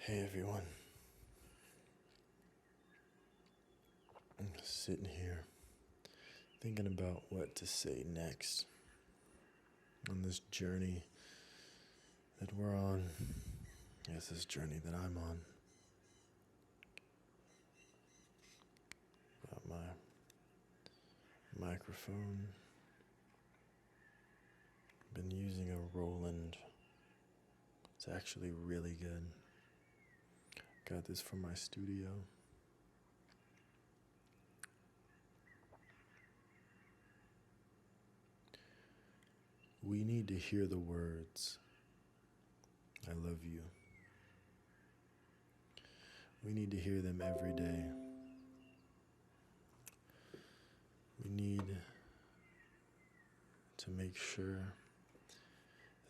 Hey everyone, I'm sitting here thinking about what to say next on this journey that we're on. Yes, this journey that I'm on. Got my microphone. Been using a Roland. It's actually really good. Got this from my studio. We need to hear the words, I love you. We need to hear them every day. We need to make sure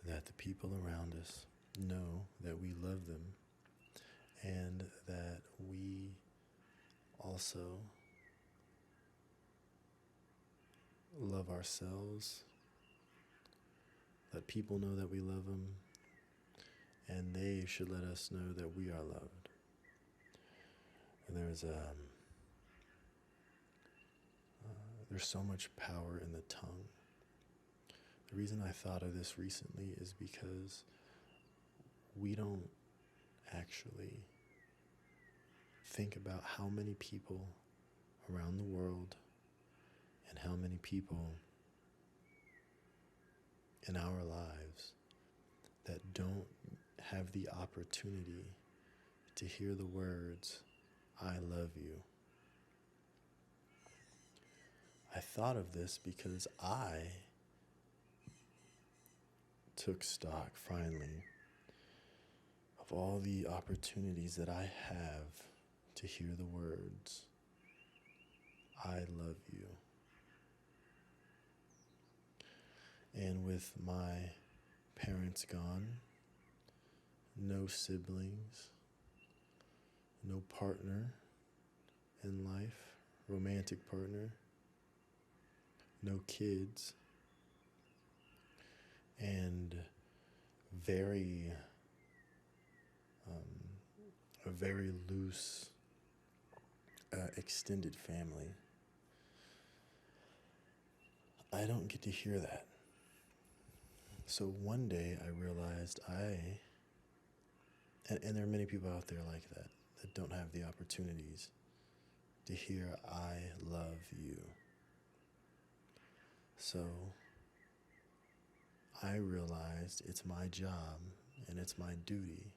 that the people around us know that we love them and that we also love ourselves, that people know that we love them, and they should let us know that we are loved. And there's so much power in the tongue. The reason I thought of this recently is because we don't actually think about how many people around the world and how many people in our lives that don't have the opportunity to hear the words, I love you. I thought of this because I took stock finally of all the opportunities that I have to hear the words, I love you. And with my parents gone, no siblings, no partner in life, romantic partner, no kids, and a very loose extended family. I don't get to hear that. So one day I realized and there are many people out there like that don't have the opportunities to hear I love you. So I realized it's my job and it's my duty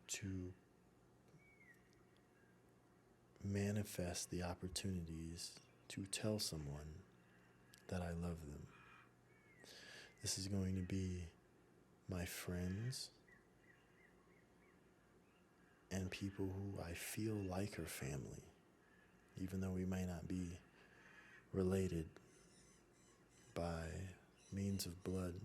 to manifest the opportunities to tell someone that I love them. This is going to be my friends and people who I feel like are family, even though we may not be related by means of blood.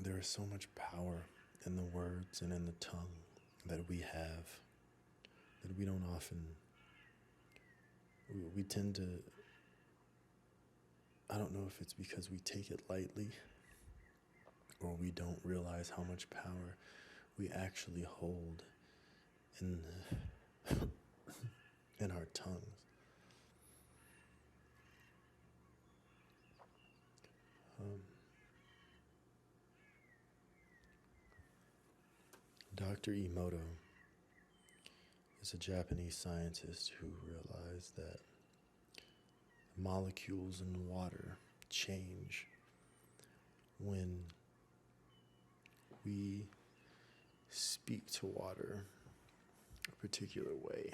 There is so much power in the words and in the tongue that we have that we don't often, we tend to, I don't know if it's because we take it lightly or we don't realize how much power we actually hold in in our tongues. Dr. Emoto is a Japanese scientist who realized that molecules in water change when we speak to water a particular way.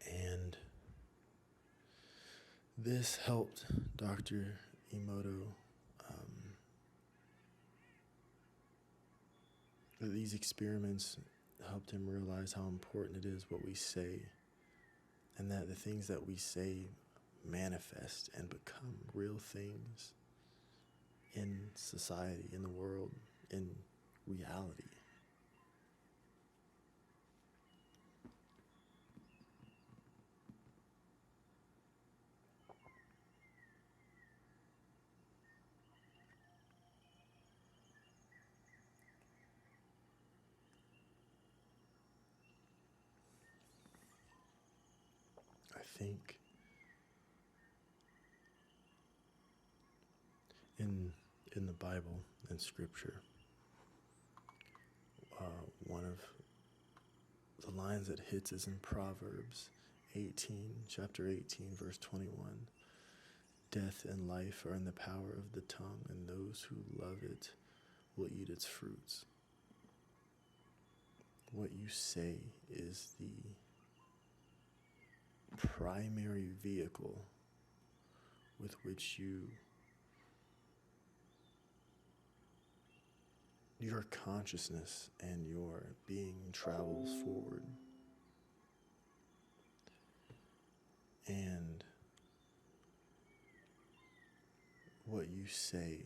And this helped Dr. Emoto. These experiments helped him realize how important it is what we say, and that the things that we say manifest and become real things in society, in the world, in reality. I think in the Bible, in Scripture, one of the lines that hits is in Proverbs 18, chapter 18, verse 21. Death and life are in the power of the tongue, and those who love it will eat its fruits. What you say is the primary vehicle with which your consciousness and your being travels forward. And what you say,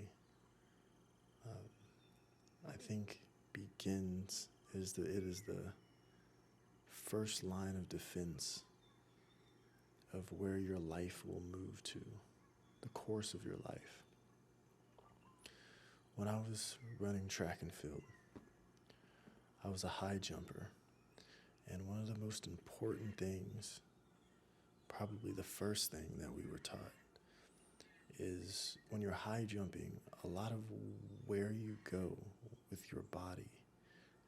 I think, it is the first line of defense of where your life will move to, the course of your life. When I was running track and field, I was a high jumper. And one of the most important things, probably the first thing that we were taught, is when you're high jumping, a lot of where you go with your body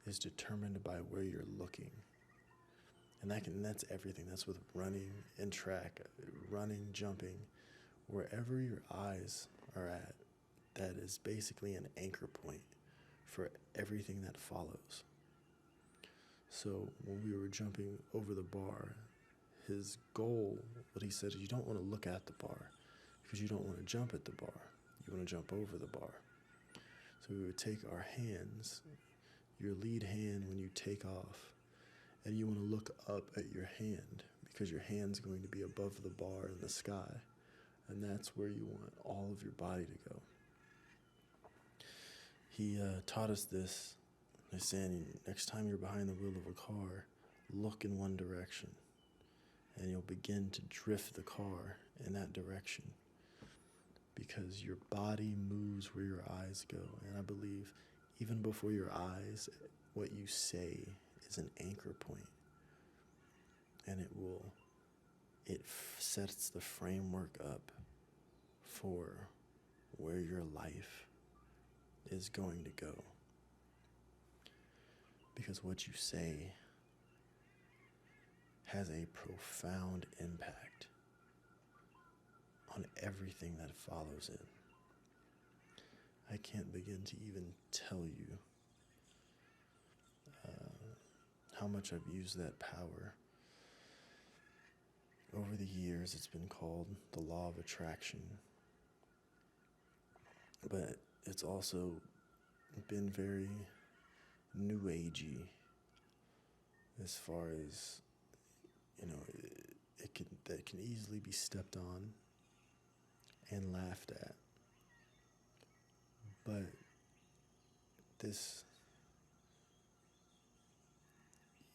is determined by where you're looking. And that's everything. That's with running and track, running, jumping, wherever your eyes are at, that is basically an anchor point for everything that follows. So when we were jumping over the bar, his goal, what he said, is you don't want to look at the bar because you don't want to jump at the bar. You want to jump over the bar. So we would take our hands, your lead hand when you take off, and you want to look up at your hand because your hand's going to be above the bar in the sky. And that's where you want all of your body to go. He taught us this by saying, next time you're behind the wheel of a car, look in one direction, and you'll begin to drift the car in that direction because your body moves where your eyes go. And I believe even before your eyes, what you say is an anchor point, and it sets the framework up for where your life is going to go. Because what you say has a profound impact on everything that follows it. I can't begin to even tell you how much I've used that power. Over the years, it's been called the law of attraction. But it's also been very new agey as far as, that can easily be stepped on and laughed at. But this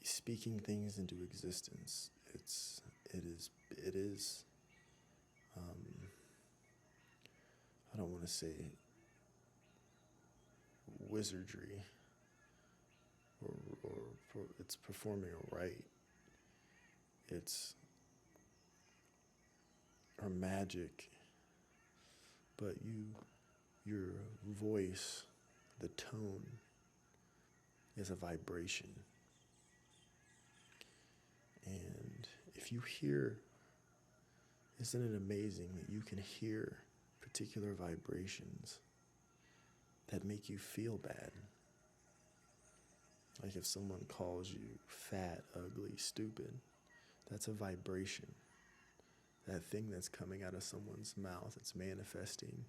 speaking things into existence, it is I don't want to say wizardry or it's performing a rite. It's or magic, but your voice, the tone, is a vibration. And if you hear, isn't it amazing that you can hear particular vibrations that make you feel bad? Like if someone calls you fat, ugly, stupid, that's a vibration. That thing that's coming out of someone's mouth, it's manifesting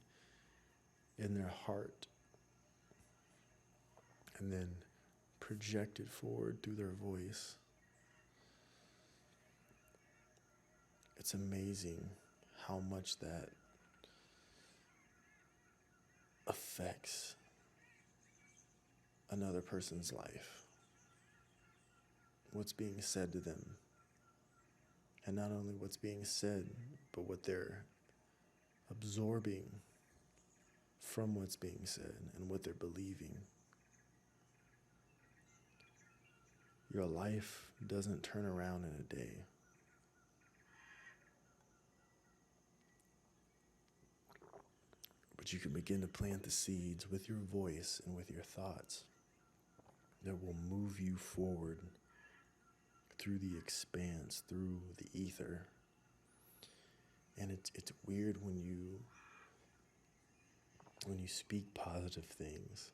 in their heart and then projected forward through their voice. It's amazing how much that affects another person's life, what's being said to them, and not only what's being said, but what they're absorbing from what's being said and what they're believing. Your life doesn't turn around in a day. But you can begin to plant the seeds with your voice and with your thoughts that will move you forward through the expanse, through the ether. And it's weird when you speak positive things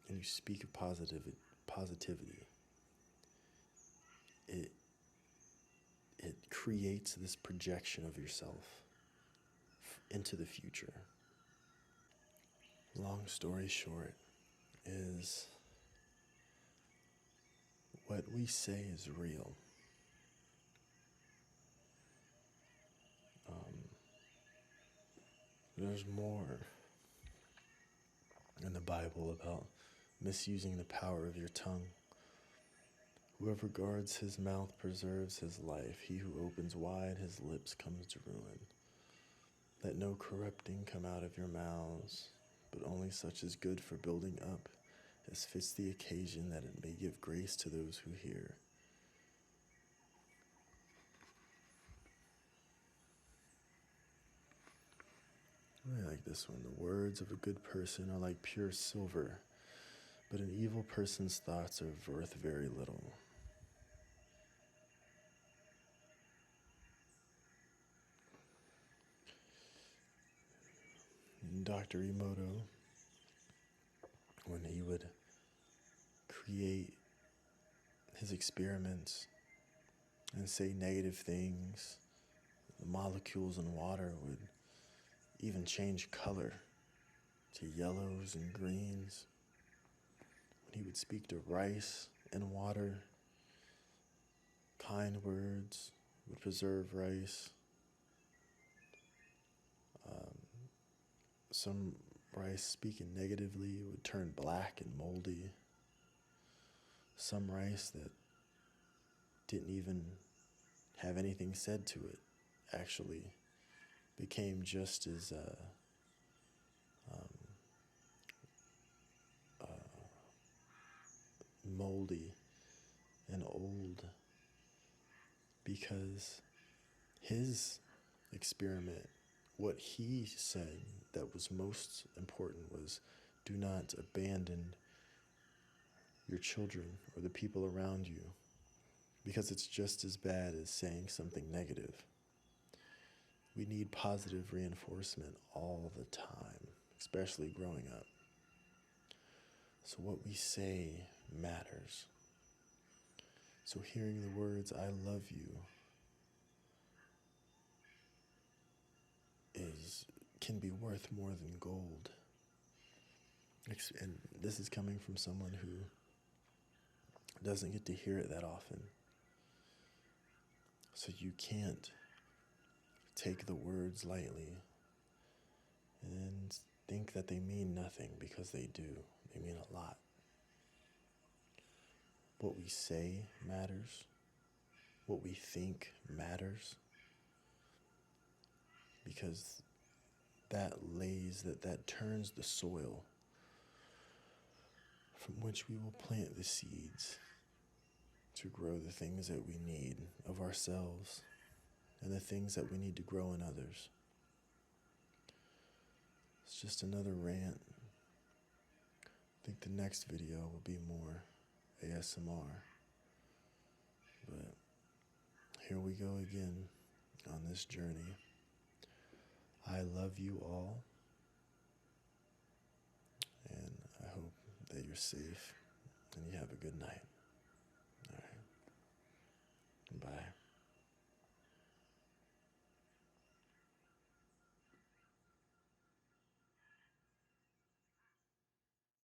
and you speak of positivity. It creates this projection of yourself into the future. Long story short is what we say is real. There's more in the Bible about misusing the power of your tongue. Whoever guards his mouth preserves his life. He who opens wide his lips comes to ruin. Let no corrupting come out of your mouths, but only such as good for building up, as fits the occasion, that it may give grace to those who hear. I like this one. The words of a good person are like pure silver, but an evil person's thoughts are worth very little. And Dr. Emoto, when he would create his experiments and say negative things, the molecules in water would even change color to yellows and greens. When he would speak to rice and water, kind words would preserve rice. Some rice speaking negatively would turn black and moldy. Some rice that didn't even have anything said to it actually became just as moldy and old, because his experiment, what he said that was most important was, do not abandon your children or the people around you, because it's just as bad as saying something negative. We need positive reinforcement all the time, especially growing up. So what we say matters. So hearing the words, I love you, can be worth more than gold. And this is coming from someone who doesn't get to hear it that often. So you can't take the words lightly and think that they mean nothing, because they do. They mean a lot. What we say matters. What we think matters. Because that turns the soil from which we will plant the seeds to grow the things that we need of ourselves and the things that we need to grow in others. It's just another rant. I think the next video will be more ASMR. But here we go again on this journey. I love you all, and I hope that you're safe and you have a good night. All right. Bye.